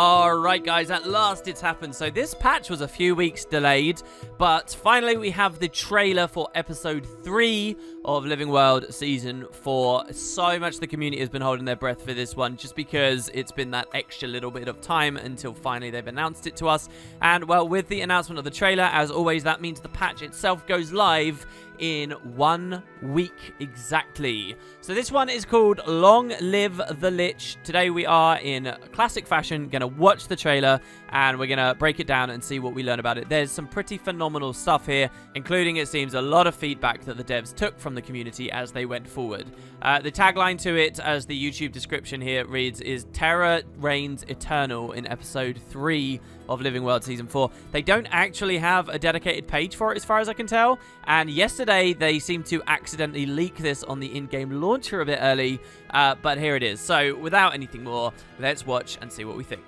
Alright guys, at last it's happened. So this patch was a few weeks delayed, but finally we have the trailer for episode 3 of Living World Season 4. So much the community has been holding their breath for this one, just because it's been that extra little bit of time until finally they've announced it to us. And well, with the announcement of the trailer, as always, that means the patch itself goes live in 1 week exactly. So this one is called Long Live the Lich. Today we are, in classic fashion, going to watch the trailer and we're going to break it down and see what we learn about it. There's some pretty phenomenal stuff here, including, it seems, a lot of feedback that the devs took from the community as they went forward. The tagline to it, as the YouTube description here reads, is Terror Reigns Eternal in episode 3 of Living World Season 4. They don't actually have a dedicated page for it as far as I can tell, and yesterday they seemed to accidentally leak this on the in-game launcher a bit early, but here it is. So without anything more, let's watch and see what we think.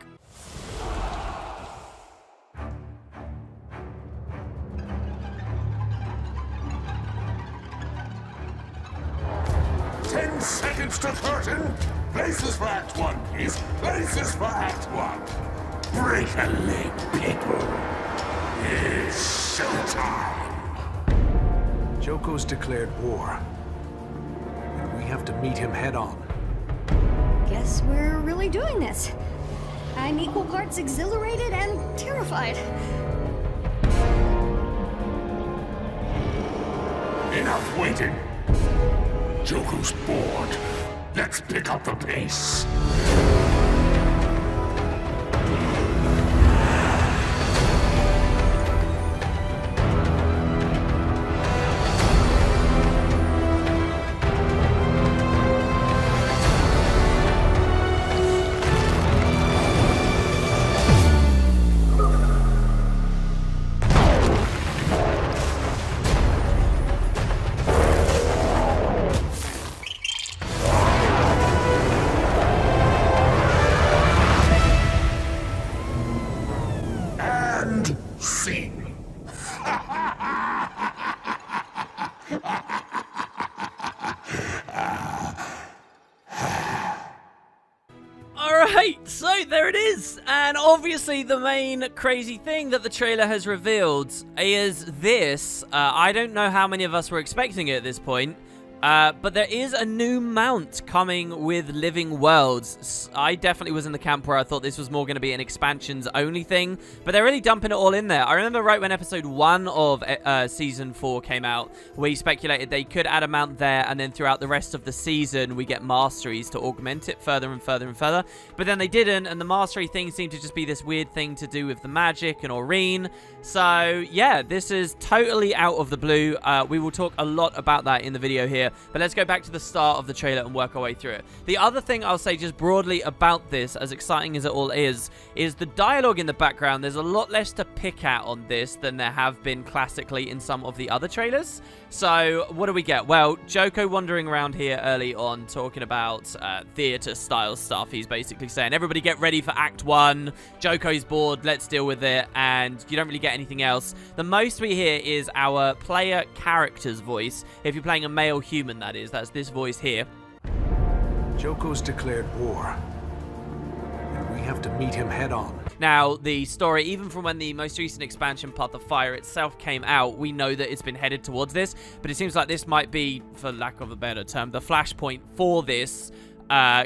Seconds to curtain. Places for Act 1, please. Places for Act 1. Break a leg, people. It's showtime. Joko's declared war, and we have to meet him head on. Guess we're really doing this. I'm equal parts exhilarated and terrified. Enough waiting. Joko's bored. Let's pick up the pace. Alright, so there it is, and obviously the main crazy thing that the trailer has revealed is this. I don't know how many of us were expecting it at this point, but there is a new mount coming with Living Worlds. I definitely was in the camp where I thought this was more going to be an expansions only thing, but they're really dumping it all in there. I remember right when episode 1 of season 4 came out, we speculated they could add a mount there, and then throughout the rest of the season we get masteries to augment it further and further and further, but then they didn't, and the mastery thing seemed to just be this weird thing to do with the magic and Aurene. So yeah, this is totally out of the blue. We will talk a lot about that in the video here, but let's go back to the start of the trailer and work our way through it. The other thing I'll say just broadly about this, as exciting as it all is the dialogue in the background. There's a lot less to pick at on this than there have been classically in some of the other trailers. So what do we get? Well, Joko wandering around here early on talking about theater style stuff. He's basically saying, everybody get ready for Act 1. Joko's bored, let's deal with it. And you don't really get anything else. The most we hear is our player character's voice. If you're playing a male human, that is. That's this voice here. Joko's declared war, and we have to meet him head on. Now, the story, even from when the most recent expansion, Path of Fire itself, came out, we know that it's been headed towards this, but it seems like this might be, for lack of a better term, the flashpoint for this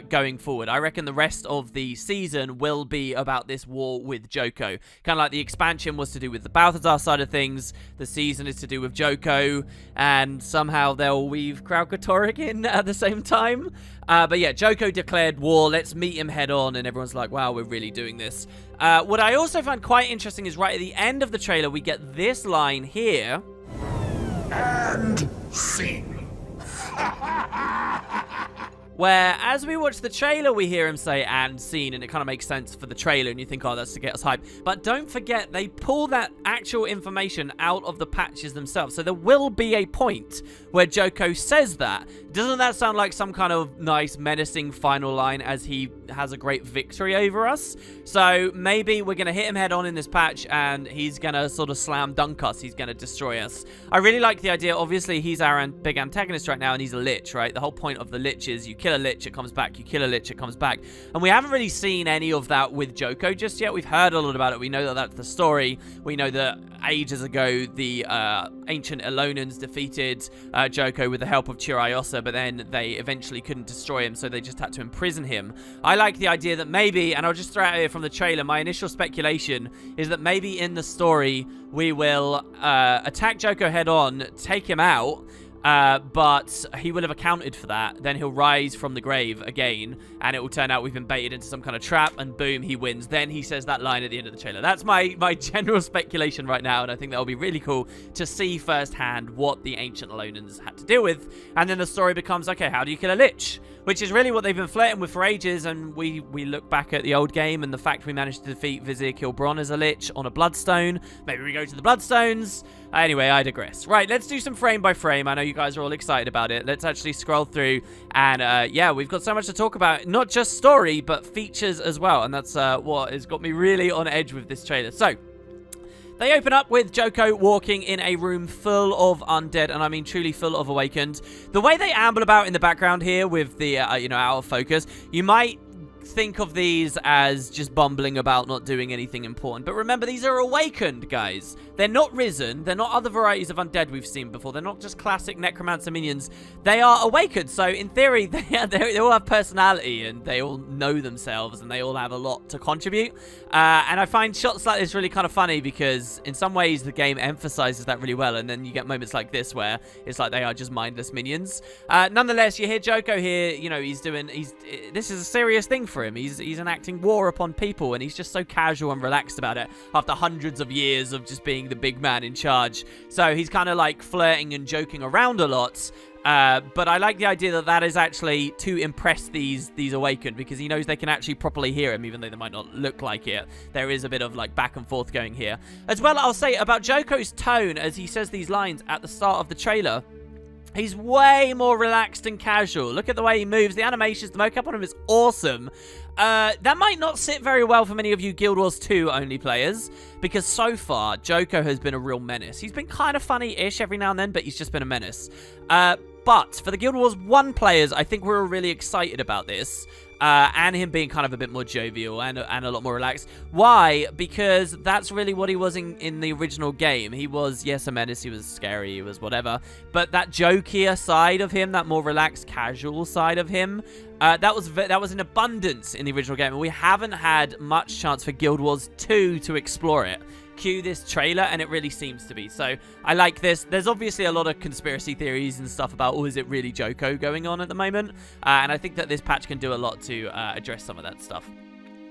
going forward. I reckon the rest of the season will be about this war with Joko. Kind of like the expansion was to do with the Balthazar side of things, the season is to do with Joko, and somehow they'll weave Kraukatoric in at the same time. But yeah, Joko declared war, let's meet him head on, and everyone's like, wow, we're really doing this. What I also find quite interesting is right at the end of the trailer, we get this line here. And scene. Where, as we watch the trailer, we hear him say, and scene, and it kind of makes sense for the trailer, and you think, oh, that's to get us hyped. But don't forget, they pull that actual information out of the patches themselves. So there will be a point where Joko says that. Doesn't that sound like some kind of nice, menacing final line as he has a great victory over us? So maybe we're going to hit him head on in this patch, and he's going to sort of slam dunk us. He's going to destroy us. I really like the idea. Obviously, he's our big antagonist right now, and he's a Lich, right? The whole point of the Lich is you kill kill a Lich, it comes back. You kill a Lich, it comes back. And we haven't really seen any of that with Joko just yet. We've heard a lot about it. We know that that's the story. We know that ages ago, the ancient Elonans defeated Joko with the help of Chiriosa, but then they eventually couldn't destroy him, so they just had to imprison him. I like the idea that maybe, and I'll just throw it out here from the trailer, my initial speculation is that maybe in the story, we will attack Joko head on, take him out, but he will have accounted for that. Then he'll rise from the grave again, and it will turn out we've been baited into some kind of trap, and boom, he wins. Then he says that line at the end of the trailer. That's my general speculation right now, and I think that will be really cool to see firsthand what the ancient Elonans had to deal with. And then the story becomes, okay, how do you kill a Lich? Which is really what they've been flirting with for ages, and we look back at the old game and the fact we managed to defeat Vizier Kilbron as a Lich on a Bloodstone. Maybe we go to the Bloodstones. Anyway, I digress. Right, let's do some frame by frame. I know you guys are all excited about it. Let's actually scroll through, and yeah, we've got so much to talk about. Not just story, but features as well, and that's what has got me really on edge with this trailer. So, they open up with Joko walking in a room full of undead, and I mean truly full of awakened. The way they amble about in the background here with the, you know, out of focus, you might think of these as just bumbling about, not doing anything important. But remember, these are awakened, guys. They're not risen. They're not other varieties of undead we've seen before. They're not just classic necromancer minions. They are awakened. So in theory, they all have personality, and they all know themselves, and they all have a lot to contribute. And I find shots like this really kind of funny, because in some ways the game emphasizes that really well, and then you get moments like this where it's like they are just mindless minions. Nonetheless, you hear Joko here, you know, this is a serious thing for him. He's enacting war upon people, and he's just so casual and relaxed about it after hundreds of years of just being the big man in charge. So he's kind of like flirting and joking around a lot. But I like the idea that that is actually to impress these awakened, because he knows they can actually properly hear him, even though they might not look like it. There is a bit of like back and forth going here. As well, I'll say about Joko's tone as he says these lines at the start of the trailer. He's way more relaxed and casual. Look at the way he moves. The animations, the mocap on him is awesome. That might not sit very well for many of you Guild Wars 2 only players, because so far, Joko has been a real menace. He's been kind of funny-ish every now and then, but he's just been a menace. But for the Guild Wars 1 players, I think we're really excited about this. And him being kind of a bit more jovial and a lot more relaxed. Why? Because that's really what he was in the original game. He was, yes, a menace, he was scary, he was whatever. But that jokier side of him, that more relaxed, casual side of him, that was in abundance in the original game. And we haven't had much chance for Guild Wars 2 to explore it. Cue this trailer, and it really seems to be. So I like this. There's obviously a lot of conspiracy theories and stuff about, oh, is it really Joko going on at the moment? And I think that this patch can do a lot to address some of that stuff.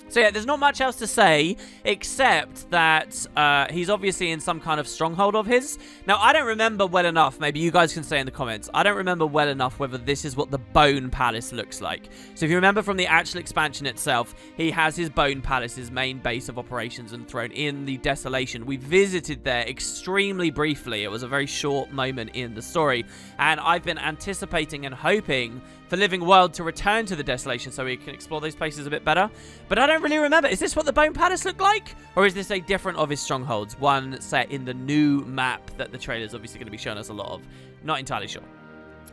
So yeah, there's not much else to say, except that he's obviously in some kind of stronghold of his. Now, I don't remember well enough, maybe you guys can say in the comments, I don't remember well enough whether this is what the Bone Palace looks like. So if you remember from the actual expansion itself, he has his Bone Palace, his main base of operations and throne in the Desolation. We visited there extremely briefly. It was a very short moment in the story, and I've been anticipating and hoping for Living World to return to the Desolation so we can explore those places a bit better. But I don't really remember. Is this what the Bone Palace looked like? Or is this a different of his strongholds? One set in the new map that the trailer's obviously going to be showing us a lot of. Not entirely sure.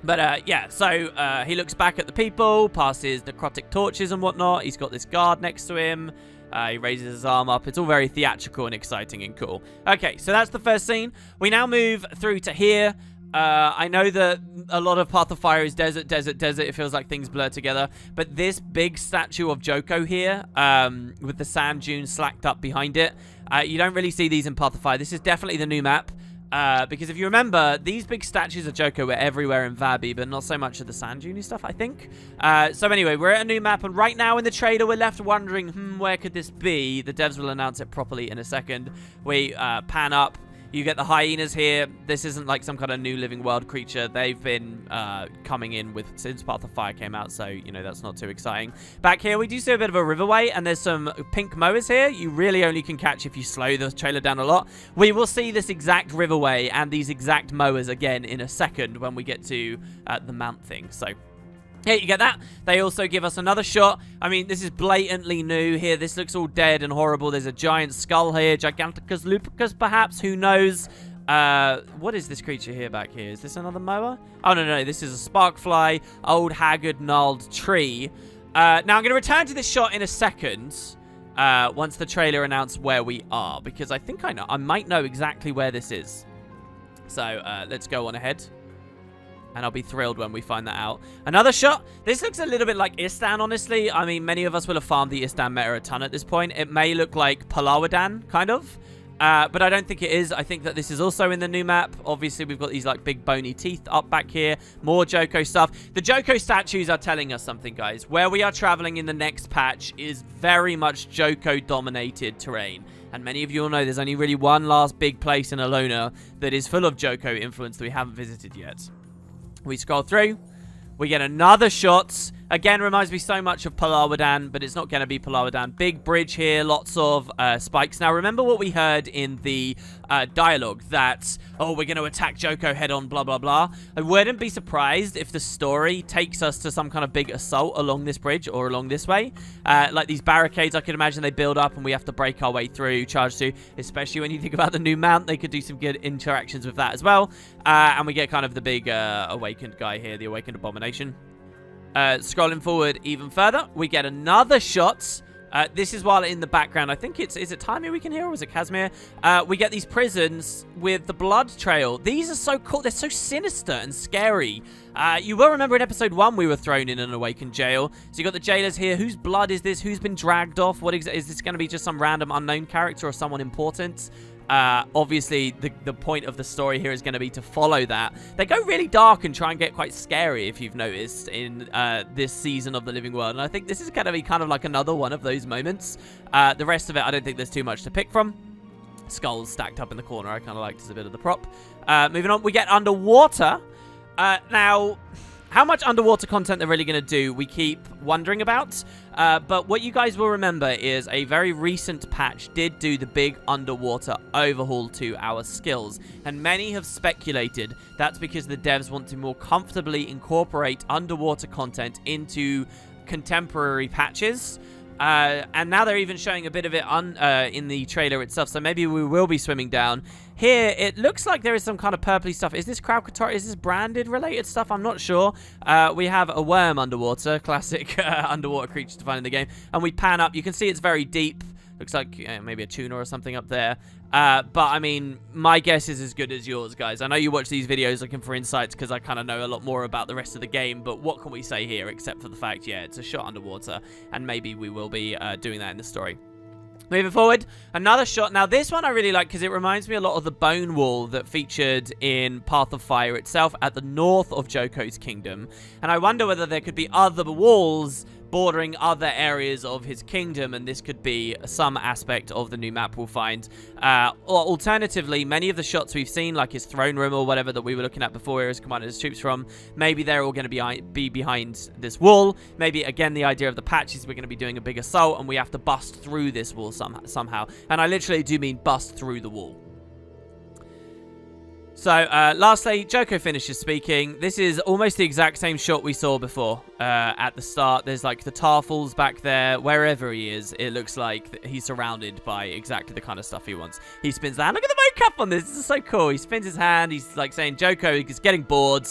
But yeah, so he looks back at the people, passes necrotic torches and whatnot. He's got this guard next to him. He raises his arm up. It's all very theatrical and exciting and cool. Okay, so that's the first scene. We now move through to here. I know that a lot of Path of Fire is desert, desert, desert. It feels like things blur together. But this big statue of Joko here, with the sand dunes slacked up behind it, you don't really see these in Path of Fire. This is definitely the new map. Because if you remember, these big statues of Joko were everywhere in Vabi, but not so much of the sand dune stuff, I think. So anyway, we're at a new map, and right now in the trailer, we're left wondering, where could this be? The devs will announce it properly in a second. We pan up. You get the hyenas here. This isn't like some kind of new Living World creature. They've been coming in since Path of Fire came out, so, you know, that's not too exciting. Back here, we do see a bit of a riverway, and there's some pink mowers here. You really only can catch if you slow the trailer down a lot. We will see this exact riverway and these exact mowers again in a second when we get to the mount thing, so... Here, you get that. They also give us another shot. I mean, this is blatantly new here. This looks all dead and horrible. There's a giant skull here. Giganticus lupicus, perhaps. Who knows? What is this creature here back here? Is this another mower? Oh, no, this is a sparkfly, old, haggard, gnarled tree. Now, I'm going to return to this shot in a second, once the trailer announced where we are, because I think I know. I might know exactly where this is. So, let's go on ahead. And I'll be thrilled when we find that out. Another shot. This looks a little bit like Istan, honestly. I mean, many of us will have farmed the Istan meta a ton at this point. It may look like Palawadan, kind of. But I don't think it is. I think that this is also in the new map. Obviously, we've got these like big bony teeth up back here. More Joko stuff. The Joko statues are telling us something, guys. Where we are traveling in the next patch is very much Joko-dominated terrain. And many of you will know there's only really one last big place in Alona that is full of Joko influence that we haven't visited yet. We scroll through. We get another shot. Again, reminds me so much of Palawadan, but it's not going to be Palawadan. Big bridge here, lots of spikes. Now, remember what we heard in the dialogue that, oh, we're going to attack Joko head-on, blah, blah, blah. I wouldn't be surprised if the story takes us to some kind of big assault along this bridge or along this way. Like these barricades, I could imagine they build up and we have to break our way through, charge through, especially when you think about the new mount. They could do some good interactions with that as well. And we get kind of the big awakened guy here, the awakened abomination. Scrolling forward even further, we get another shot. This is while in the background. I think is it Taimir we can hear, or was it Casimir? We get these prisons with the blood trail. These are so cool. They're so sinister and scary. You will remember in episode 1 we were thrown in an awakened jail. So you got the jailers here. Whose blood is this? Who's been dragged off? What is this going to be? Just some random unknown character or someone important? Obviously, the point of the story here is going to be to follow that. They go really dark and try and get quite scary, if you've noticed, in this season of The Living World. And I think this is going to be kind of like another one of those moments. The rest of it, I don't think there's too much to pick from. Skulls stacked up in the corner, I kind of liked as a bit of the prop. Moving on, we get underwater. Now, how much underwater content they're really going to do, we keep wondering about. But what you guys will remember is a very recent patch did do the big underwater overhaul to our skills. And many have speculated that's because the devs want to more comfortably incorporate underwater content into contemporary patches. And now they're even showing a bit of it in the trailer itself, so maybe we will be swimming down. Here, it looks like there is some kind of purpley stuff. Is this Kraukatar? Is this branded related stuff? I'm not sure. We have a worm underwater, classic underwater creature to find in the game. And we pan up. You can see it's very deep. Looks like maybe a tuna or something up there. But, I mean, my guess is as good as yours, guys. I know you watch these videos looking for insights because I kind of know a lot more about the rest of the game. But what can we say here except for the fact, yeah, it's a shot underwater. And maybe we will be doing that in the story. Moving forward, another shot. Now, this one I really like because it reminds me a lot of the bone wall that featured in Path of Fire itself at the north of Joko's kingdom. And I wonder whether there could be other walls bordering other areas of his kingdom, and this could be some aspect of the new map we'll find. Or alternatively, many of the shots we've seen, like his throne room or whatever that we were looking at before, where he's commanded his troops from, maybe they're all going to be behind this wall. Maybe, again, the idea of the patch is we're going to be doing a big assault, and we have to bust through this wall somehow. And I literally do mean bust through the wall. So, lastly, Joko finishes speaking. This is almost the exact same shot we saw before at the start. There's, like, the Tarfals back there. Wherever he is, it looks like he's surrounded by exactly the kind of stuff he wants. He spins the hand. Look at the mocap on this. This is so cool. He spins his hand. He's, like, saying Joko is getting bored.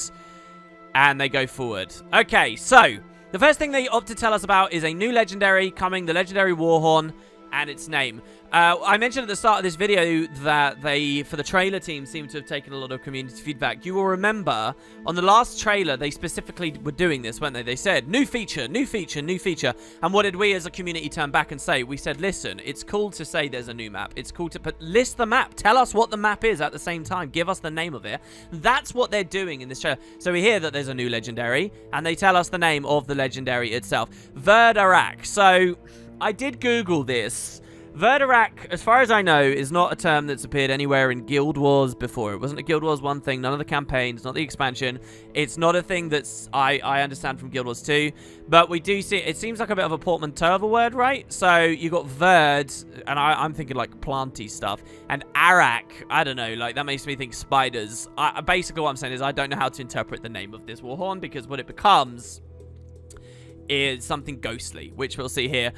And they go forward. Okay, so, the first thing they opt to tell us about is a new legendary coming, the legendary WARHORN, and its name. I mentioned at the start of this video that they, for the trailer team, seem to have taken a lot of community feedback. You will remember, on the last trailer, they specifically were doing this, weren't they? They said, new feature, new feature, new feature. And what did we as a community turn back and say? We said, listen, it's cool to say there's a new map. It's cool to list the map. Tell us what the map is at the same time. Give us the name of it. That's what they're doing in this trailer. So we hear that there's a new legendary, and they tell us the name of the legendary itself. VERDARACH. So, I did Google this. VERDARACH, as far as I know, is not a term that's appeared anywhere in Guild Wars before. It wasn't a Guild Wars 1 thing, none of the campaigns, not the expansion. It's not a thing that's, I understand from Guild Wars 2, but we do see, it seems like a bit of a portmanteau of a word, right? So, you got Verd, and I'm thinking like planty stuff, and Arak, I don't know, like that makes me think spiders. Basically what I'm saying is I don't know how to interpret the name of this WARHORN, because what it becomes is something ghostly, which we'll see here.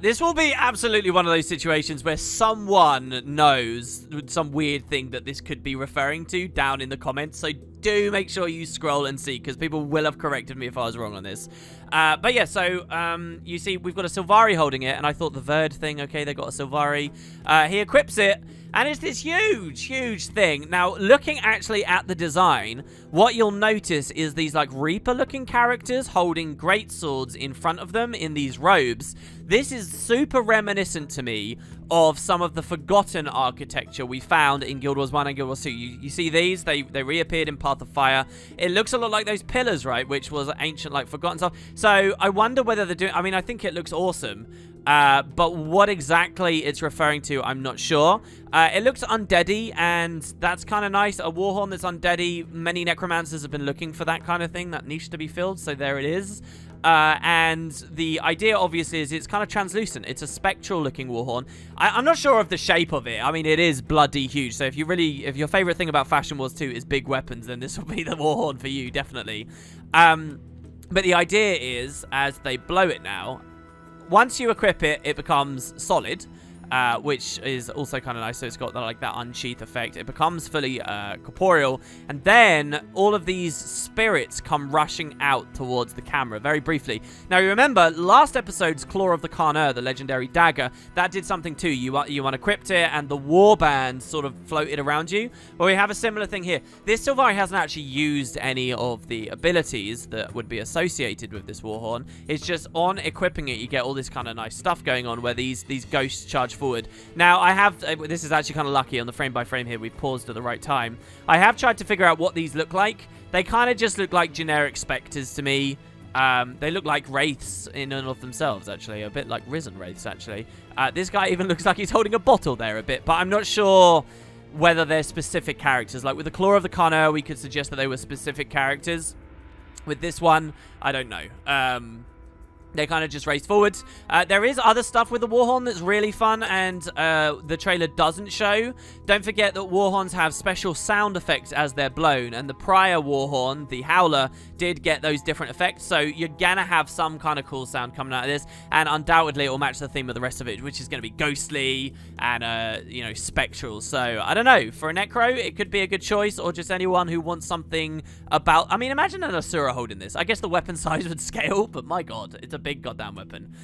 This will be absolutely one of those situations where someone knows some weird thing that this could be referring to down in the comments, so do make sure you scroll and see, because people will have corrected me if I was wrong on this. But yeah, so you see we've got a Sylvari holding it, and I thought the Verd thing, okay, they got a Sylvari. He equips it, and it's this huge, huge thing. Now, looking actually at the design, what you'll notice is these, like, Reaper-looking characters holding greatswords in front of them in these robes. This is super reminiscent to me of some of the Forgotten architecture we found in Guild Wars 1 and Guild Wars 2. You see these? They reappeared in Path of Fire. It looks a lot like those pillars, right? Which was ancient, like, Forgotten stuff. So, I wonder whether they're doing... I mean, I think it looks awesome. But what exactly it's referring to, I'm not sure. It looks undeady, and that's kind of nice. A Warhorn that's undeady. Many necromancers have been looking for that kind of thing, that niche to be filled, so there it is. And the idea, obviously, is it's kind of translucent. It's a spectral-looking Warhorn. I'm not sure of the shape of it. I mean, it is bloody huge, so if your favorite thing about Fashion Wars 2 is big weapons, then this will be the Warhorn for you, definitely. But the idea is, as they blow it now, once you equip it, it becomes solid, which is also kind of nice. So it's got like that unsheath effect. It becomes fully corporeal, and then all of these spirits come rushing out towards the camera very briefly. Now, you remember last episode's Claw of the Carner, the legendary dagger, that did something too. You unequipped it, and the warband sort of floated around you. Well, we have a similar thing here. This Sylvari hasn't actually used any of the abilities that would be associated with this Warhorn. It's just on equipping it, you get all this kind of nice stuff going on where these ghosts charge forward. Now, I have... this is actually kind of lucky on the frame by frame here. We've paused at the right time. I have tried to figure out what these look like. They kind of just look like generic specters to me. They look like wraiths in and of themselves, actually. A bit like risen wraiths, actually. This guy even looks like he's holding a bottle there a bit, but I'm not sure whether they're specific characters. Like with the Claw of the Carner, we could suggest that they were specific characters. With this one, I don't know. They kind of just race forwards. There is other stuff with the Warhorn that's really fun, and the trailer doesn't show. Don't forget that Warhorns have special sound effects as they're blown, and the prior Warhorn, the Howler, did get those different effects, so you're gonna have some kind of cool sound coming out of this, and undoubtedly it will match the theme of the rest of it, which is gonna be ghostly and, you know, spectral. So, I don't know. For a Necro, it could be a good choice, or just anyone who wants something about... I mean, imagine an Asura holding this. I guess the weapon size would scale, but my god, it's a big goddamn weapon.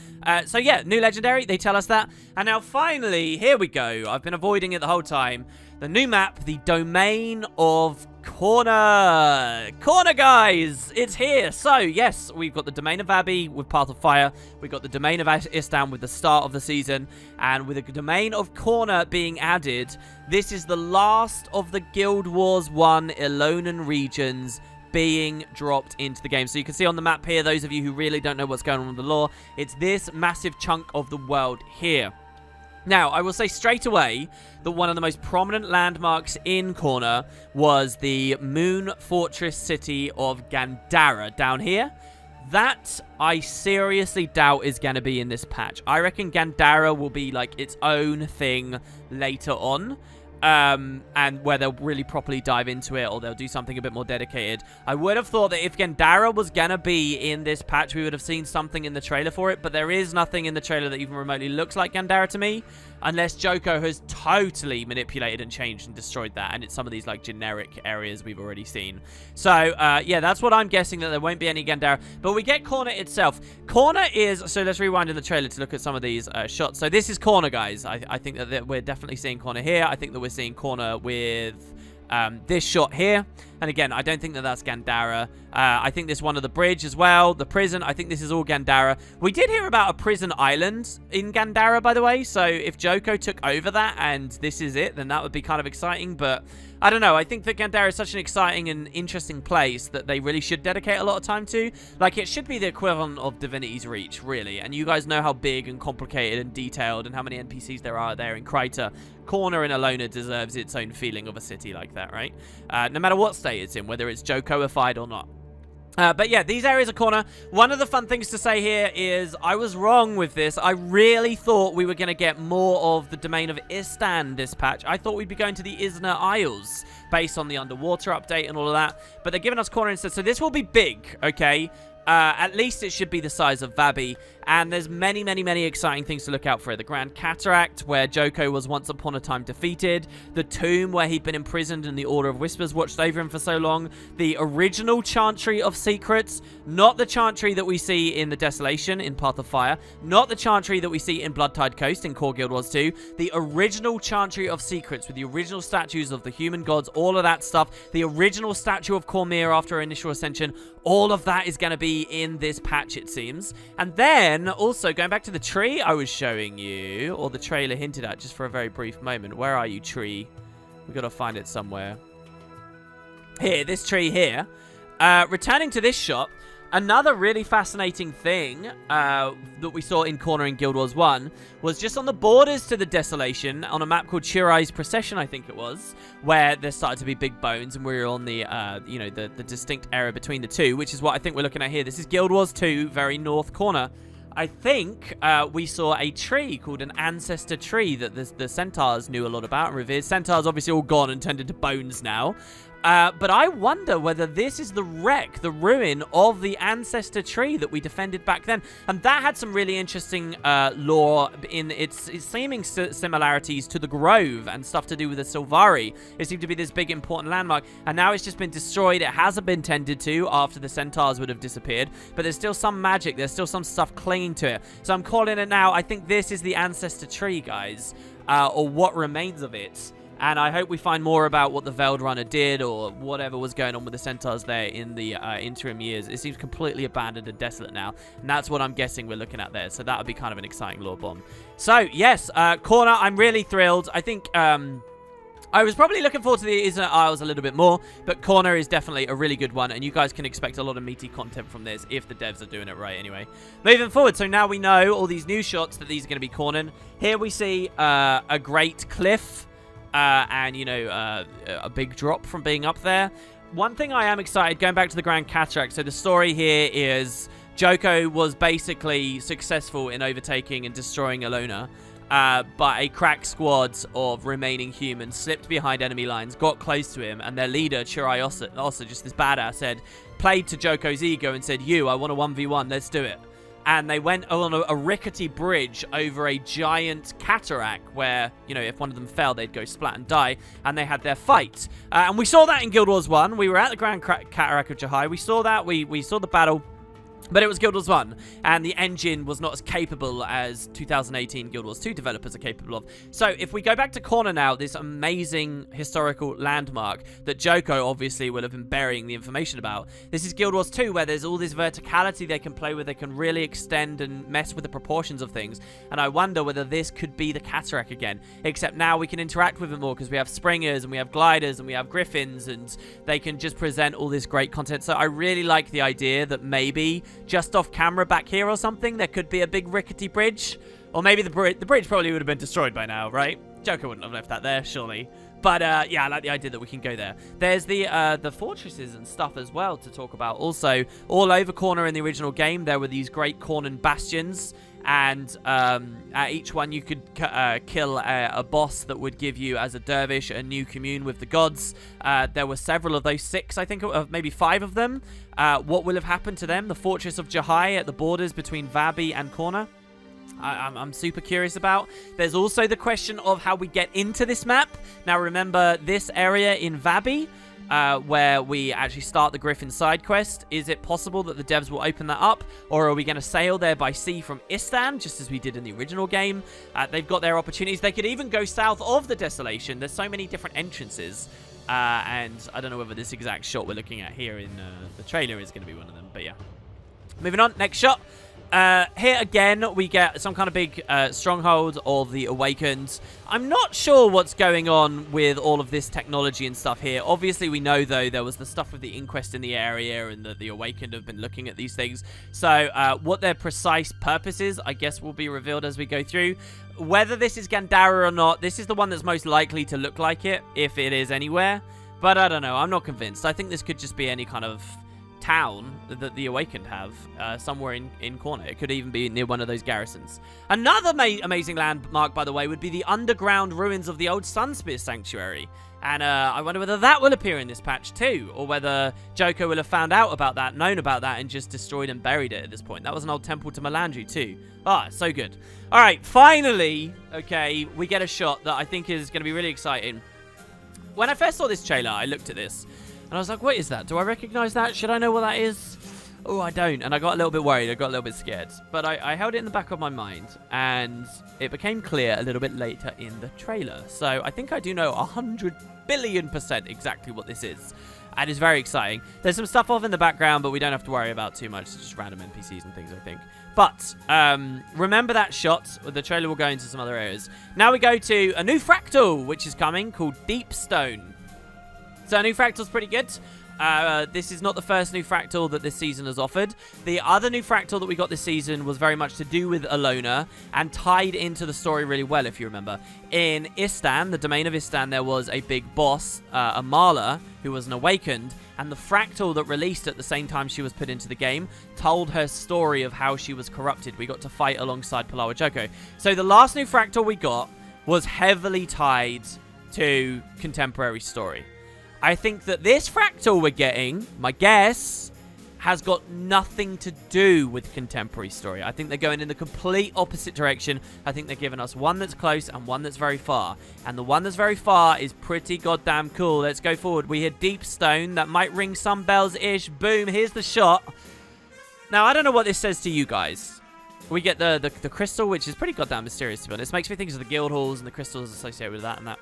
So yeah, new legendary, they tell us that. And now finally, here we go. I've been avoiding it the whole time. The new map, the Domain of Corner. Corner, guys! It's here. So, yes, we've got the Domain of Abbey with Path of Fire. We've got the Domain of Istan with the start of the season. And with the Domain of Corner being added, this is the last of the Guild Wars 1 Ilonan regions being dropped into the game. So you can see on the map here, those of you who really don't know what's going on with the lore, it's this massive chunk of the world here. Now, I will say straight away that one of the most prominent landmarks in Corner was the Moon Fortress city of Gandara down here. That, I seriously doubt is going to be in this patch. I reckon Gandara will be like its own thing later on. And where they'll really properly dive into it, or they'll do something a bit more dedicated. I would have thought that if Gandara was gonna be in this patch, we would have seen something in the trailer for it, but there is nothing in the trailer that even remotely looks like Gandara to me, unless Joko has totally manipulated and changed and destroyed that, and it's some of these like generic areas we've already seen. So yeah, that's what I'm guessing, that there won't be any Gandara. But we get Corner itself. Corner is, so let's rewind in the trailer to look at some of these shots. So this is Corner, guys. I think that we're definitely seeing Corner here. I think that we're seeing Corner with this shot here. And again, I don't think that that's Gandara. I think this one of the bridge as well. The prison, I think this is all Gandara. We did hear about a prison island in Gandara, by the way. So if Joko took over that and this is it, then that would be kind of exciting. But I don't know. I think that Gandara is such an exciting and interesting place that they really should dedicate a lot of time to. Like, it should be the equivalent of Divinity's Reach, really. And you guys know how big and complicated and detailed and how many NPCs there are there in Kryta. Corner in Alona deserves its own feeling of a city like that, right? No matter what state it's in, whether it's Joko-ified or not. But yeah, these areas are Corner. One of the fun things to say here is I was wrong with this. I really thought we were going to get more of the Domain of Istan this patch. I thought we'd be going to the Isna Isles based on the underwater update and all of that. But they're giving us Corner instead. So this will be big, okay? At least it should be the size of Vabi. And there's many, many, many exciting things to look out for. The Grand Cataract, where Joko was once upon a time defeated. The tomb, where he'd been imprisoned and the Order of Whispers watched over him for so long. The original Chantry of Secrets. Not the Chantry that we see in the Desolation in Path of Fire. Not the Chantry that we see in Bloodtide Coast in Core Guild Wars 2. The original Chantry of Secrets with the original statues of the human gods. All of that stuff. The original statue of Cormyr after her initial ascension. All of that is going to be in this patch, it seems. And then, also, going back to the tree I was showing you, or the trailer hinted at just for a very brief moment. Where are you, tree? We've got to find it somewhere. Here, this tree here. Returning to this shop, another really fascinating thing that we saw in Corner in Guild Wars 1 was just on the borders to the Desolation, on a map called Shirai's Procession, I think it was, where there started to be big bones, and we were on the, you know, the distinct area between the two, which is what I think we're looking at here. This is Guild Wars 2, very north corner. I think we saw a tree called an ancestor tree that the centaurs knew a lot about and revered. Centaurs obviously all gone and turned into bones now. But I wonder whether this is the wreck, the ruin of the ancestor tree that we defended back then. And that had some really interesting lore in its seeming similarities to the Grove and stuff to do with the Sylvari. It seemed to be this big important landmark. And now it's just been destroyed. It hasn't been tended to after the centaurs would have disappeared. But there's still some magic. There's still some stuff clinging to it. So I'm calling it now. I think this is the ancestor tree, guys. Or what remains of it. And I hope we find more about what the Veiled Runner did or whatever was going on with the centaurs there in the interim years. It seems completely abandoned and desolate now. And that's what I'm guessing we're looking at there. So that would be kind of an exciting lore bomb. So, yes, Corner, I'm really thrilled. I think I was probably looking forward to the Isn't Isles a little bit more. But Corner is definitely a really good one. And you guys can expect a lot of meaty content from this if the devs are doing it right anyway. Moving forward, so now we know all these new shots that these are going to be cornered. Here we see a great cliff. And, you know, a big drop from being up there. One thing I am excited, going back to the Grand Cataract, so the story here is Joko was basically successful in overtaking and destroying Alona, but a crack squad of remaining humans slipped behind enemy lines, got close to him, and their leader, Chirai Ossa, just this badass, played to Joko's ego and said, I want a 1v1, let's do it. And they went on a rickety bridge over a giant cataract where, you know, if one of them fell, they'd go splat and die. And they had their fight. And we saw that in Guild Wars 1. We were at the Grand Cataract of Jahai. We saw that. We saw the battle. But it was Guild Wars 1, and the engine was not as capable as 2018 Guild Wars 2 developers are capable of. So if we go back to Corner now, this amazing historical landmark that Joko obviously will have been burying the information about, this is Guild Wars 2 where there's all this verticality they can play with. They can really extend and mess with the proportions of things, and I wonder whether this could be the Cataract again, except now we can interact with it more because we have Springers and we have Gliders and we have Griffins, and they can just present all this great content. So I really like the idea that maybe just off camera back here or something, there could be a big rickety bridge. Or maybe the bridge probably would have been destroyed by now, right? Joker wouldn't have left that there, surely. But, yeah, I like the idea that we can go there. There's the fortresses and stuff as well to talk about. Also, all over Corner in the original game, there were these great Corner bastions. And at each one, you could kill a boss that would give you, as a dervish, a new commune with the gods. There were several of those, 6, I think, maybe 5 of them. What will have happened to them? The Fortress of Jahai at the borders between Vabi and Corner. I'm super curious about. There's also the question of how we get into this map. Now, remember this area in Vabi, where we actually start the Griffin side quest. Is it possible that the devs will open that up, or are we going to sail there by sea from Istan, just as we did in the original game? They've got their opportunities. They could even go south of the Desolation. There's so many different entrances, and I don't know whether this exact shot we're looking at here in the trailer is going to be one of them, but yeah. Moving on, next shot. Here again, we get some kind of big stronghold of the Awakened. I'm not sure what's going on with all of this technology and stuff here. Obviously, we know, though, there was the stuff with the Inquest in the area and that the Awakened have been looking at these things. So, what their precise purpose is, I guess, will be revealed as we go through. Whether this is Gandara or not, this is the one that's most likely to look like it, if it is anywhere. But I don't know. I'm not convinced. I think this could just be any kind of town that the Awakened have, somewhere in Corner. It could even be near one of those garrisons. Another amazing landmark, by the way, would be the underground ruins of the old Sunspear Sanctuary. And I wonder whether that will appear in this patch too, or whether Joko will have found out about that, known about that, and just destroyed and buried it at this point. That was an old temple to Melandri too. Ah, so good. All right, finally, okay, we get a shot that I think is going to be really exciting. When I first saw this trailer, I looked at this, and I was like, what is that? Do I recognize that? Should I know what that is? Oh, I don't. And I got a little bit worried. I got a little bit scared. But I held it in the back of my mind, and it became clear a little bit later in the trailer. So I think I do know 100 billion% exactly what this is. And it's very exciting. There's some stuff off in the background, but we don't have to worry about too much. It's just random NPCs and things, I think. But remember that shot. The trailer will go into some other areas. Now we go to a new fractal, which is coming, called DEEPSTONE. So a new fractal's pretty good. This is not the first new fractal that this season has offered. The other new fractal that we got this season was very much to do with Alona and tied into the story really well, if you remember. In Istan, the domain of Istan, there was a big boss, Amala, who was an Awakened, and the fractal that released at the same time she was put into the game told her story of how she was corrupted. We got to fight alongside Palawa Joko. So the last new fractal we got was heavily tied to contemporary story. I think that this fractal we're getting, my guess, has got nothing to do with contemporary story. I think they're going in the complete opposite direction. I think they're giving us one that's close and one that's very far. And the one that's very far is pretty goddamn cool. Let's go forward. We hit DEEPSTONE. That might ring some bells-ish. Boom, here's the shot. Now, I don't know what this says to you guys. We get the crystal, which is pretty goddamn mysterious, to be honest. It makes me think of the guild halls and the crystals associated with that and that.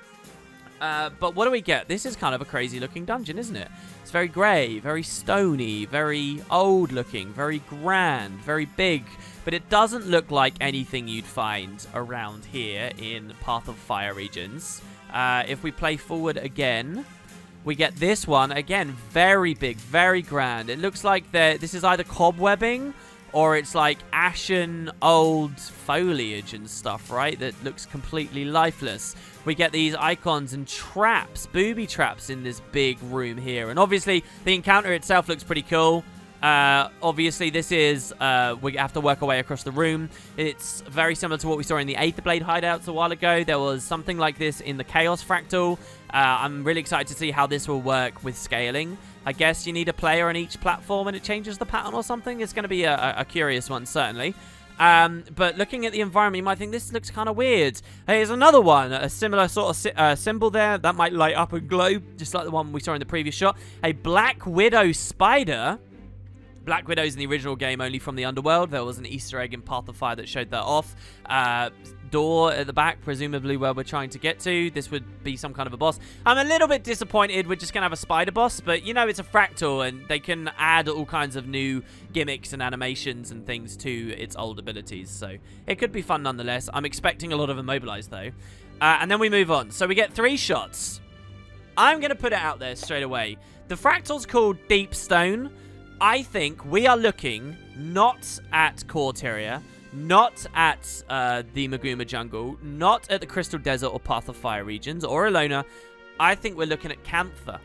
But what do we get? This is kind of a crazy looking dungeon, isn't it? It's very grey, very stony, very old looking, very grand, very big. But it doesn't look like anything you'd find around here in Path of Fire regions. If we play forward again, we get this one. Again, very big, very grand. It looks like this is either cobwebbing or it's like ashen old foliage and stuff, right? That looks completely lifeless. We get these icons and traps, booby traps in this big room here. And obviously, the encounter itself looks pretty cool. Obviously, this is, we have to work our way across the room. It's very similar to what we saw in the Aetherblade hideouts a while ago. There was something like this in the Chaos Fractal. I'm really excited to see how this will work with scaling. I guess you need a player on each platform and it changes the pattern or something. It's going to be a curious one, certainly. But looking at the environment, you might think this looks kind of weird. Here's another one, a similar sort of symbol there. That might light up and glow, just like the one we saw in the previous shot. A Black Widow spider. Black Widow's in the original game only from the underworld. There was an Easter egg in Path of Fire that showed that off. Door at the back, presumably where we're trying to get to. This would be some kind of a boss. I'm a little bit disappointed we're just going to have a spider boss, but you know it's a fractal and they can add all kinds of new gimmicks and animations and things to its old abilities, so it could be fun nonetheless. I'm expecting a lot of Immobilize though. And then we move on. So we get 3 shots. I'm going to put it out there straight away. The fractal's called DEEPSTONE. I think we are looking not at Corteria, not at the Maguma Jungle, not at the Crystal Desert or Path of Fire regions, or Alona. I think we're looking at Cantha.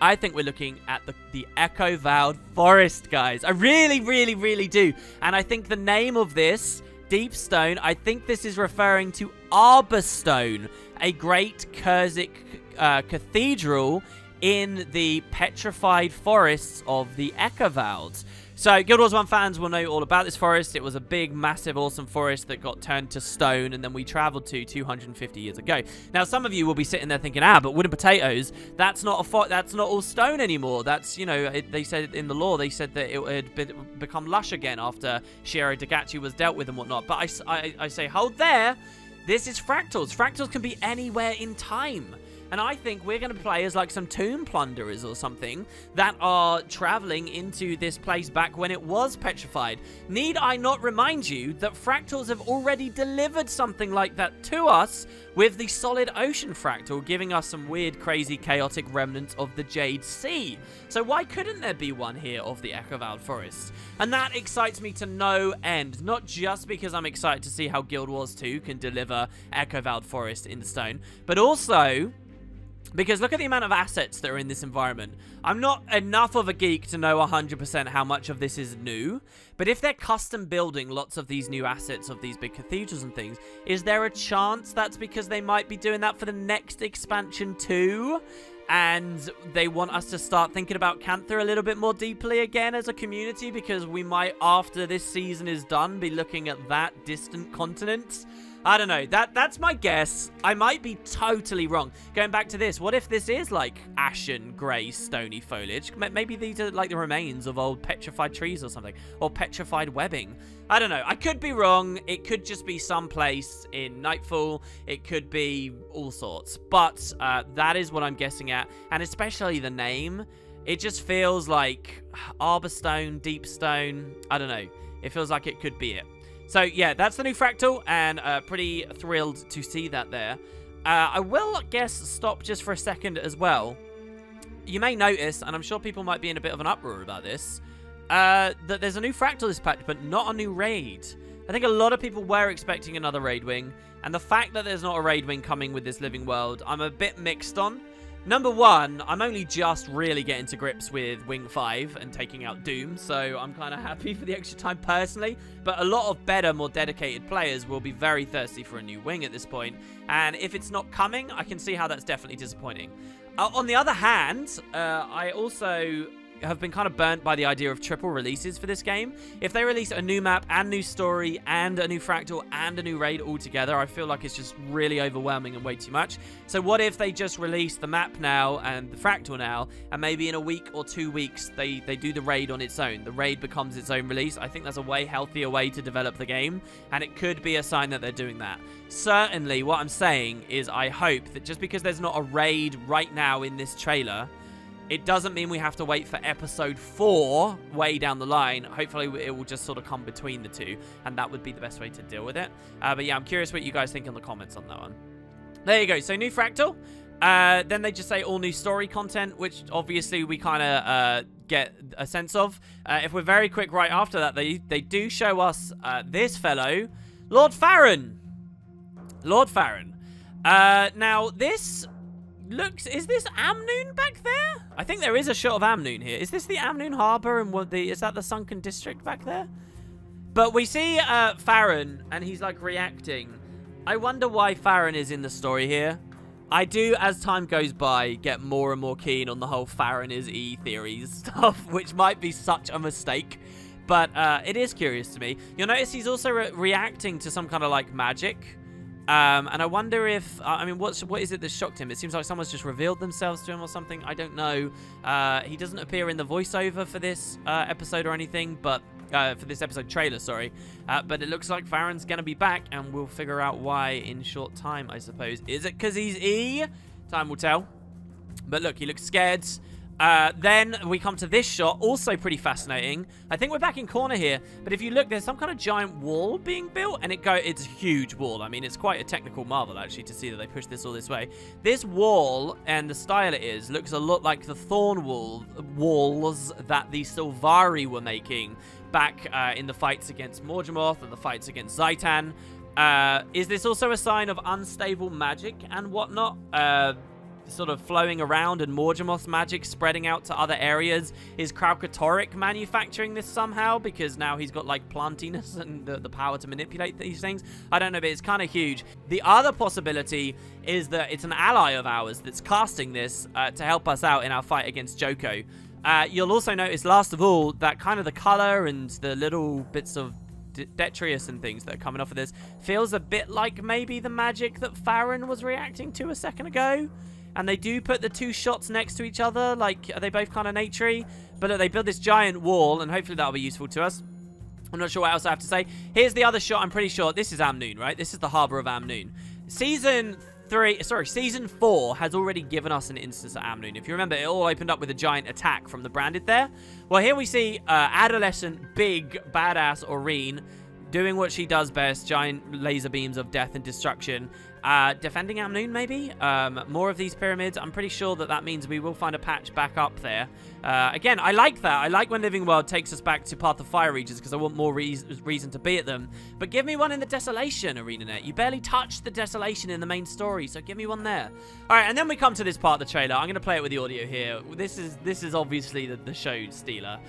I think we're looking at the Echo-Vowed Forest, guys. I really, really, really do. And I think the name of this, DEEPSTONE, I think this is referring to Arborstone, a great Kurzic cathedral in the petrified forests of the Echo-Vowed. So, Guild Wars 1 fans will know all about this forest. It was a big, massive, awesome forest that got turned to stone, and then we traveled to 250 years ago. Now, some of you will be sitting there thinking, but wooden potatoes, that's not all stone anymore. That's, you know, they said in the lore, they said that it had become lush again after Shiero Dagachi was dealt with and whatnot. But I say, hold there. This is fractals. Fractals can be anywhere in time. And I think we're going to play as like some tomb plunderers or something that are traveling into this place back when it was petrified. Need I not remind you that fractals have already delivered something like that to us with the Solid Ocean fractal, giving us some weird, crazy, chaotic remnants of the Jade Sea. So why couldn't there be one here of the Echo-Vowed Forest? And that excites me to no end, not just because I'm excited to see how Guild Wars 2 can deliver Echo-Vowed Forest in the stone, but also Because look at the amount of assets that are in this environment. I'm not enough of a geek to know 100% how much of this is new. But if they're custom building lots of these new assets of these big cathedrals and things, is there a chance that's because they might be doing that for the next expansion too? And they want us to start thinking about Cantha a little bit more deeply again as a community? Because we might, after this season is done, be looking at that distant continent. I don't know. That's my guess. I might be totally wrong. Going back to this, what if this is like ashen, grey, stony foliage? Maybe these are like the remains of old petrified trees or something. Or petrified webbing. I don't know. I could be wrong. It could just be some place in Nightfall. It could be all sorts. But that is what I'm guessing at. And especially the name. It just feels like Arborstone, Deepstone. I don't know. It feels like it could be it. So, yeah, that's the new Fractal, and pretty thrilled to see that there. I will, guess, stop just for a second as well. You may notice, and I'm sure people might be in a bit of an uproar about this, that there's a new Fractal this patch, but not a new raid. I think a lot of people were expecting another raid wing, and the fact that there's not a raid wing coming with this living world, I'm a bit mixed on. Number one, I'm only just really getting to grips with Wing 5 and taking out Doom, so I'm kind of happy for the extra time personally. But a lot of better, more dedicated players will be very thirsty for a new wing at this point. And if it's not coming, I can see how that's definitely disappointing. On the other hand, I also have been kind of burnt by the idea of triple releases for this game. If they release a new map and new story and a new Fractal and a new raid all together, I feel like it's just really overwhelming and way too much. So what if they just release the map now and the Fractal now, and maybe in a week or 2 weeks they do the raid on its own. The raid becomes its own release. I think that's a way healthier way to develop the game, and it could be a sign that they're doing that. Certainly what I'm saying is I hope that just because there's not a raid right now in this trailer, it doesn't mean we have to wait for episode 4 way down the line. Hopefully it will just sort of come between the two, and that would be the best way to deal with it. But yeah, I'm curious what you guys think in the comments on that one. There you go. So new Fractal. Then they just say all new story content, which obviously we kind of get a sense of. If we're very quick right after that, they do show us this fellow, Lord Farron. Lord Farron. Now this looks... Is this Amnoon back there? I think there is a shot of Amnoon here. Is this the Amnoon Harbour, and is that the sunken district back there? But we see Farron, and he's like reacting. I wonder why Farron is in the story here. I do, as time goes by, get more and more keen on the whole Farron is E theories stuff, which might be such a mistake. But it is curious to me. You'll notice he's also reacting to some kind of like magic. And I wonder if, I mean, what is it that shocked him? It seems like someone's just revealed themselves to him or something. I don't know. He doesn't appear in the voiceover for this episode or anything, but for this episode trailer, sorry. But it looks like Farron's going to be back, and we'll figure out why in short time, I suppose. Is it because he's E? Time will tell. But look, he looks scared. Then we come to this shot, also pretty fascinating. I think we're back in corner here, but if you look, there's some kind of giant wall being built, and it's a huge wall. I mean, it's quite a technical marvel, actually, to see that they pushed this all this way. This wall, and the style it is, looks a lot like the thorn walls that the Sylvari were making back in the fights against Morgemoth and the fights against Zaitan. Is this also a sign of unstable magic and whatnot? Sort of flowing around, and Morgemoth's magic spreading out to other areas? Is Kralkatorrik manufacturing this somehow, because now he's got like plantiness and the power to manipulate these things? I don't know, but it's kind of huge. The other possibility is that it's an ally of ours that's casting this to help us out in our fight against Joko. You'll also notice, last of all, that kind of the color and the little bits of detritus and things that are coming off of this feels a bit like maybe the magic that Farron was reacting to a second ago. And they do put the two shots next to each other, like, are they both kind of naturey? But look, they build this giant wall, and hopefully that'll be useful to us. I'm not sure what else I have to say. Here's the other shot. I'm pretty sure this is Amnoon, right? This is the Harbour of Amnoon. Season 4 has already given us an instance at Amnoon. If you remember, it all opened up with a giant attack from the Branded there. Well, here we see adolescent, big, badass Aurene doing what she does best, giant laser beams of death and destruction. Defending our moon, maybe? More of these pyramids. I'm pretty sure that means we will find a patch back up there. Again, I like that. I like when Living World takes us back to Path of Fire regions because I want more reason to be at them. But give me one in the Desolation, ArenaNet. You barely touched the Desolation in the main story, so give me one there. All right, and then we come to this part of the trailer. I'm going to play it with the audio here. This is obviously the show stealer.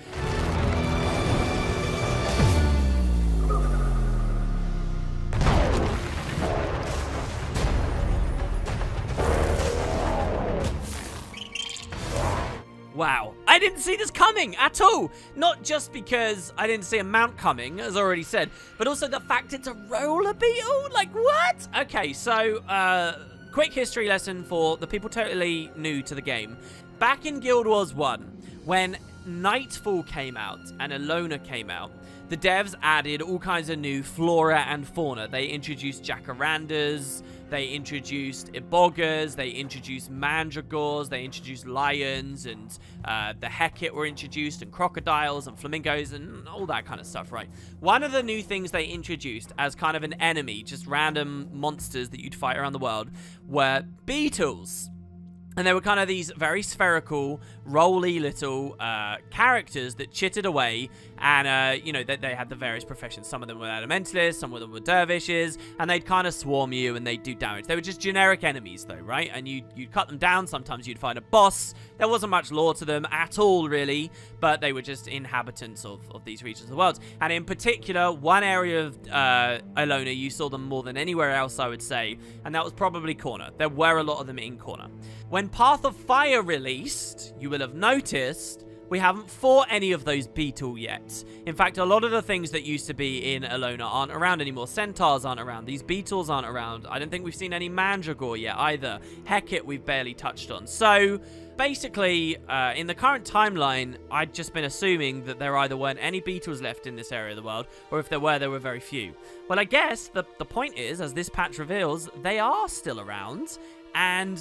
Wow, I didn't see this coming at all. Not just because I didn't see a mount coming, as I already said, but also the fact it's a roller beetle. Like, what? Okay, so, quick history lesson for the people totally new to the game. Back in Guild Wars 1, when Nightfall came out and Alona came out, the devs added all kinds of new flora and fauna. They introduced jacarandas, they introduced ibogas, they introduced mandragores, they introduced lions, and the Hecate were introduced, and crocodiles, and flamingos, and all that kind of stuff, right? One of the new things they introduced as kind of an enemy, just random monsters that you'd fight around the world, were beetles. And they were kind of these very spherical, roly little characters that chittered away. And, you know, they had the various professions. Some of them were elementalists, some of them were dervishes. And they'd kind of swarm you and they'd do damage. They were just generic enemies, though, right? And you'd cut them down. Sometimes you'd find a boss. There wasn't much lore to them at all, really. But they were just inhabitants of these regions of the world. And in particular, one area of Alona, you saw them more than anywhere else, I would say. And that was probably Corner. There were a lot of them in Corner. When Path of Fire released, you will have noticed we haven't fought any of those beetle yet. In fact, a lot of the things that used to be in Alona aren't around anymore. Centaurs aren't around. These beetles aren't around. I don't think we've seen any mandragore yet either. Hecate we've barely touched on. So, basically, in the current timeline, I'd just been assuming that there either weren't any beetles left in this area of the world, or if there were very few. Well, I guess the point is, as this patch reveals, they are still around. And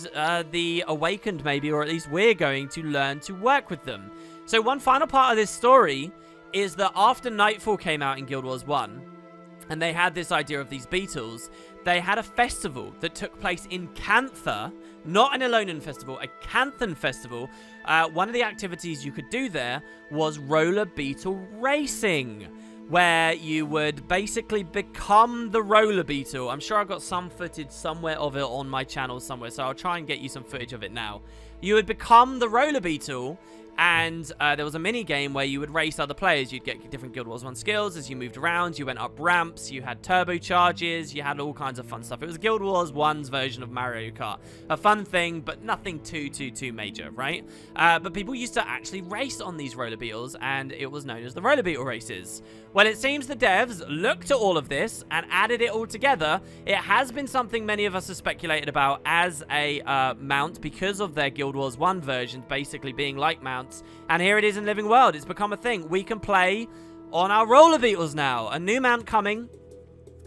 the Awakened, maybe, or at least we're going to learn to work with them. So one final part of this story is that after Nightfall came out in Guild Wars 1, and they had this idea of these beetles, they had a festival that took place in Cantha, not an Alolan festival, a Canthan festival. One of the activities you could do there was roller beetle racing, where you would basically become the roller beetle. I'm sure I've got some footage somewhere of it on my channel somewhere, so I'll try and get you some footage of it now. You would become the roller beetle, and there was a mini game where you would race other players. You'd get different Guild Wars 1 skills as you moved around. You went up ramps, you had turbo charges, you had all kinds of fun stuff. It was Guild Wars 1's version of Mario Kart. A fun thing, but nothing too major, right? But people used to actually race on these roller beetles, and it was known as the roller beetle races. Well, it seems the devs looked at all of this and added it all together. It has been something many of us have speculated about as a mount because of their Guild Wars 1 versions basically being like mounts. And here it is in Living World. It's become a thing. We can play on our roller beetles now. A new mount coming.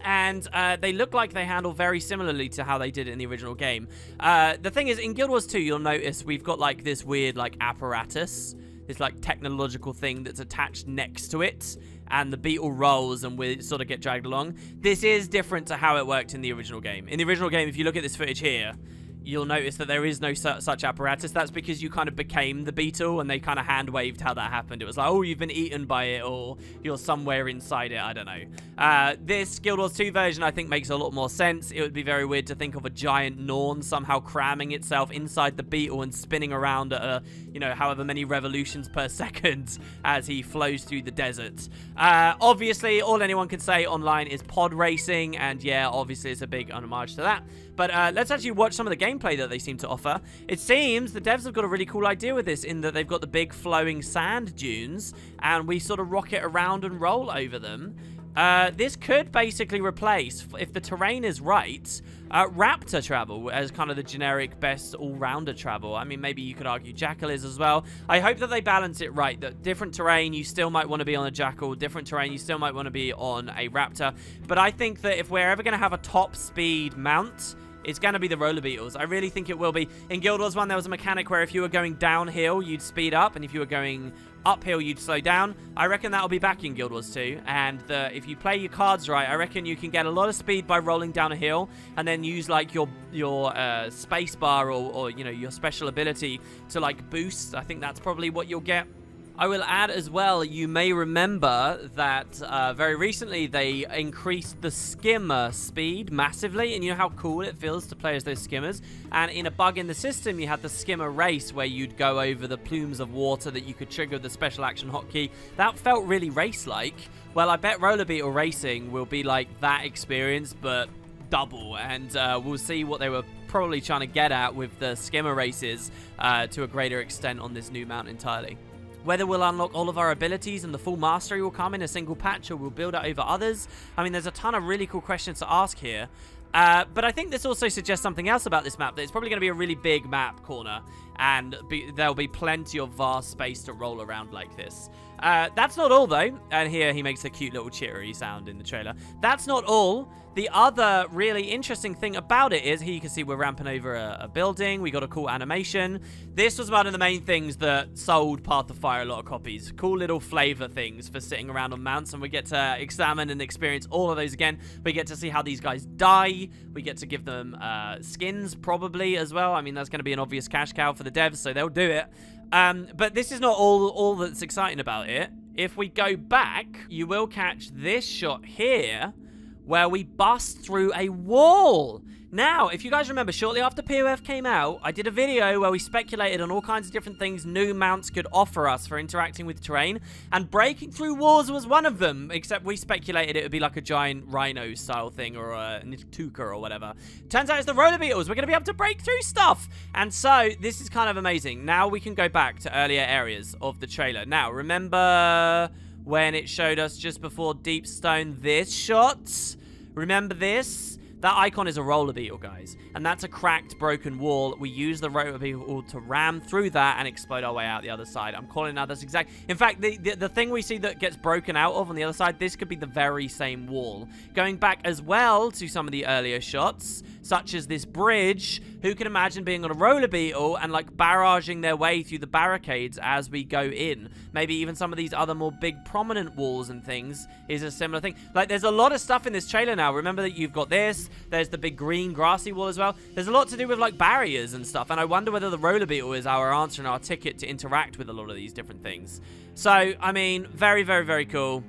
And they look like they handle very similarly to how they did it in the original game. The thing is, in Guild Wars 2, you'll notice we've got like this weird like apparatus. This like technological thing that's attached next to it. And the beetle rolls and we sort of get dragged along. This is different to how it worked in the original game. In the original game, if you look at this footage here, you'll notice that there is no such apparatus. That's because you kind of became the beetle and they kind of hand-waved how that happened. It was like, oh, you've been eaten by it, or you're somewhere inside it. I don't know. This Guild Wars 2 version, I think, makes a lot more sense. It would be very weird to think of a giant Norn somehow cramming itself inside the beetle and spinning around at, you know, however many revolutions per second as he flows through the desert. Obviously, all anyone can say online is pod racing, and yeah, obviously it's a big homage to that. But let's actually watch some of the gameplay that they seem to offer. It seems the devs have got a really cool idea with this in that they've got the big flowing sand dunes and we sort of rocket around and roll over them. This could basically replace, if the terrain is right, raptor travel as kind of the generic best all-rounder travel. I mean, maybe you could argue jackal is as well. I hope that they balance it right, that different terrain you still might want to be on a jackal, different terrain you still might want to be on a raptor. But I think that if we're ever going to have a top speed mount, it's going to be the roller beetles. I really think it will be. In Guild Wars 1, there was a mechanic where if you were going downhill, you'd speed up, and if you were going uphill, you'd slow down. I reckon that'll be back in Guild Wars 2, and if you play your cards right, I reckon you can get a lot of speed by rolling down a hill, and then use like your space bar or you know, your special ability to like boost. I think that's probably what you'll get. I will add as well, you may remember that very recently they increased the skimmer speed massively, and you know how cool it feels to play as those skimmers. And in a bug in the system, you had the skimmer race where you'd go over the plumes of water that you could trigger with the special action hotkey. That felt really race-like. Well, I bet roller beetle racing will be like that experience, but double, and we'll see what they were probably trying to get at with the skimmer races to a greater extent on this new mount entirely. Whether we'll unlock all of our abilities and the full mastery will come in a single patch, or we'll build it over others. I mean, there's a ton of really cool questions to ask here. But I think this also suggests something else about this map, that it's probably going to be a really big map corner, and there'll be plenty of vast space to roll around like this. That's not all, though. And here he makes a cute little chittery sound in the trailer. That's not all. The other really interesting thing about it is, here you can see we're ramping over a building. We got a cool animation. This was one of the main things that sold Path of Fire a lot of copies. Cool little flavor things for sitting around on mounts, and we get to examine and experience all of those again. We get to see how these guys die. We get to give them skins, probably, as well. I mean, that's going to be an obvious cash cow for the devs, so they'll do it. But this is not all that's exciting about it. If we go back, you will catch this shot here, where we bust through a wall. Now, if you guys remember, shortly after POF came out, I did a video where we speculated on all kinds of different things new mounts could offer us for interacting with terrain, and breaking through walls was one of them, except we speculated it would be like a giant rhino style thing, or a Nituka or whatever. Turns out it's the roller beetles. We're going to be able to break through stuff. And so, this is kind of amazing. Now we can go back to earlier areas of the trailer. Now, remember when it showed us just before Deepstone this shot? Remember this? That icon is a roller beetle, guys. And that's a cracked, broken wall. We use the roller beetle to ram through that and explode our way out the other side. I'm calling out this exact... In fact, the thing we see that gets broken out of on the other side, this could be the very same wall. Going back as well to some of the earlier shots, such as this bridge, who can imagine being on a roller beetle and, like, barraging their way through the barricades as we go in? Maybe even some of these other more big prominent walls and things is a similar thing. Like, there's a lot of stuff in this trailer now. Remember that you've got this. There's the big green grassy wall as well. There's a lot to do with, like, barriers and stuff. And I wonder whether the roller beetle is our answer and our ticket to interact with a lot of these different things. So, I mean, very, very, very cool.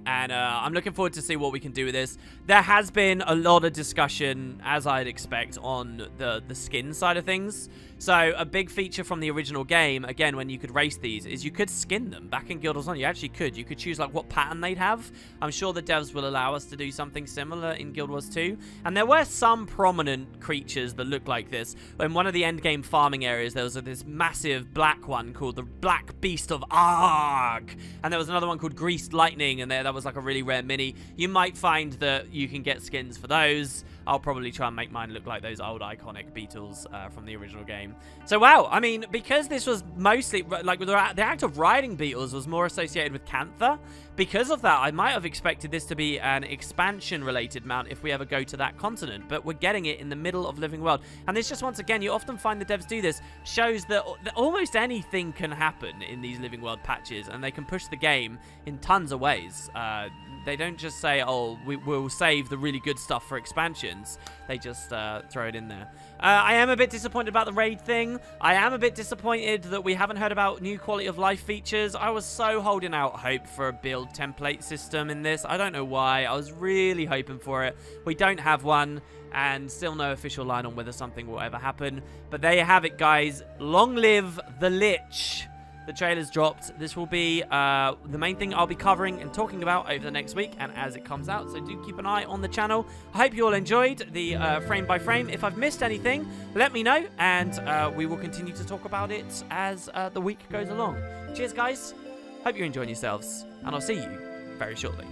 And I'm looking forward to see what we can do with this. There has been a lot of discussion, as I'd expect, on the skin side of things. So a big feature from the original game, again, when you could race these, is you could skin them. Back in Guild Wars 1, you actually could. You could choose like what pattern they'd have. I'm sure the devs will allow us to do something similar in Guild Wars 2. And there were some prominent creatures that looked like this. In one of the endgame farming areas, there was this massive black one called the Black Beast of Arg. And there was another one called Greased Lightning, and that was like a really rare mini. You might find that you can get skins for those. I'll probably try and make mine look like those old iconic beetles from the original game. So, wow, I mean, because this was mostly, like, the act of riding beetles was more associated with Cantha, because of that, I might have expected this to be an expansion-related mount if we ever go to that continent, but we're getting it in the middle of Living World. And this just, once again, you often find the devs do this, shows that almost anything can happen in these Living World patches, and they can push the game in tons of ways. They don't just say, oh, we'll save the really good stuff for expansions. They just throw it in there. I am a bit disappointed about the raid thing. I am a bit disappointed that we haven't heard about new quality of life features. I was so holding out hope for a build template system in this. I don't know why. I was really hoping for it. We don't have one, and still no official line on whether something will ever happen. But there you have it, guys. Long live the Lich. The trailer's dropped. This will be the main thing I'll be covering and talking about over the next week and as it comes out, so do keep an eye on the channel. I hope you all enjoyed the frame by frame. If I've missed anything, let me know, and we will continue to talk about it as the week goes along. Cheers, guys. Hope you're enjoying yourselves, and I'll see you very shortly.